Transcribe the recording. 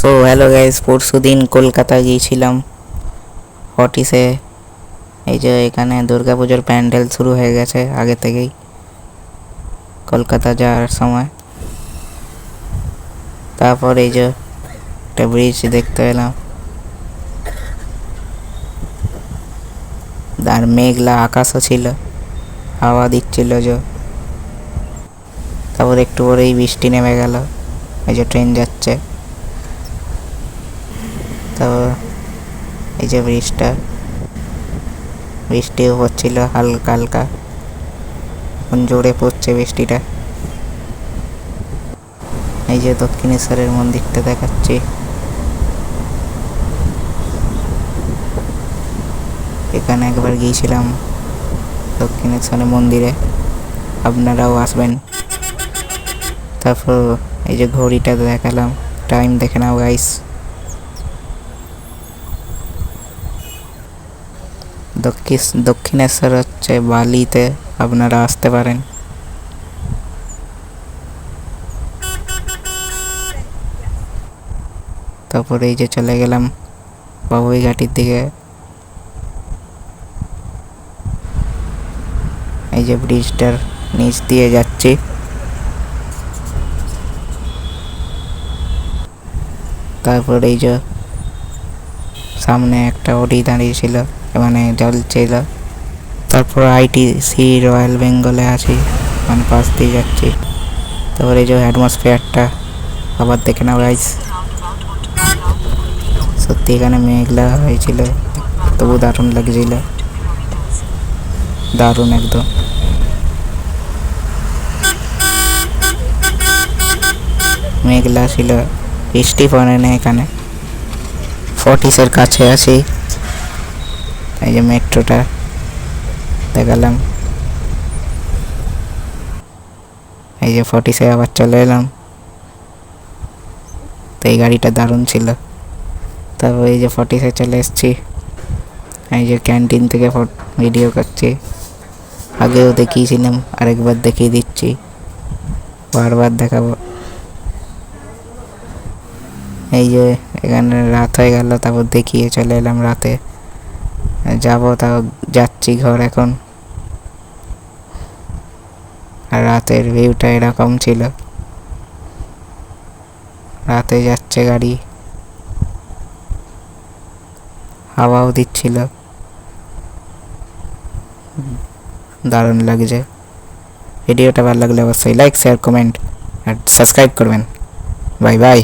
So hello guys, পরশু দিন কলকাতা গিয়েছিলাম হটিসে। এই যে এখানে দুর্গাপুজোর প্যান্ডেল শুরু হয়ে গেছে আগে থেকেই কলকাতা যাওয়ার সময়। তারপর এই যে একটা ব্রিজ দেখতে পেলাম, আর মেঘলা আকাশও ছিল, হাওয়া দিচ্ছিল যে। তারপর একটু পরেই বৃষ্টি নেমে গেল, এই যে ট্রেন যাচ্ছে। তো এই যে বৃষ্টিও হচ্ছিল হালকা হালকা, এখন জোরে পড়ছে বৃষ্টিটা। এই যে দক্ষিণেশ্বরের মন্দিরটা দেখাচ্ছি, এখানে একবার গিয়েছিলাম দক্ষিণেশ্বরের মন্দিরে, আপনারাও আসবেন। তারপর এই যে ঘড়িটা দেখালাম, টাইম দেখে নাও গাইস। দক্ষিণেশ্বর হচ্ছে বালিতে, আপনারা আসতে পারেন। তারপরে এই যে চলে গেলাম বাবুইঘাটির দিকে। এই যে ব্রিজটার নিচ দিয়ে যাচ্ছি। তারপর এই যে সামনে একটা অডি দাঁড়িয়ে ছিল, মানে জল ছিল। তারপর আইটিসি রয়্যাল বেঙ্গলে আছি, মানে পাশ দিয়ে যাচ্ছি। তারপর এই যে অ্যাটমসফিয়ারটা আবার দেখে নাও গাইস। সত্যি এখানে মেঘলা হয়েছিল, তবু দারুণ লাগছিল, দারুণ একদম। মেঘলা ছিল, বৃষ্টি পড়ে না এখানে। ফর্টিসের কাছে আছি, এই যে মেট্রোটা দেখালাম। এই যে ফর্টিসে আবার চলে এলাম। তো এই গাড়িটা দারুণ ছিল। তারপর এই যে ফর্টিসে চলে এসেছি। এই যে ক্যান্টিন থেকে ভিডিও করছি, আগেও দেখিয়েছিলাম, আরেকবার দেখিয়ে দিচ্ছি, বারবার দেখাবো। এই যে এখানে রাত হয়ে গেল, তারপর দেখিয়ে চলে এলাম রাতে যাবো, তাও যাচ্ছি ঘর এখন। আর রাতের ভিউটা এরকম ছিল, রাতে যাচ্ছে গাড়ি, হাওয়াও দিচ্ছিল, দারুণ লাগছে। ভিডিওটা ভালো লাগলে অবশ্যই লাইক, শেয়ার, কমেন্ট আর সাবস্ক্রাইব করবেন। Bye bye.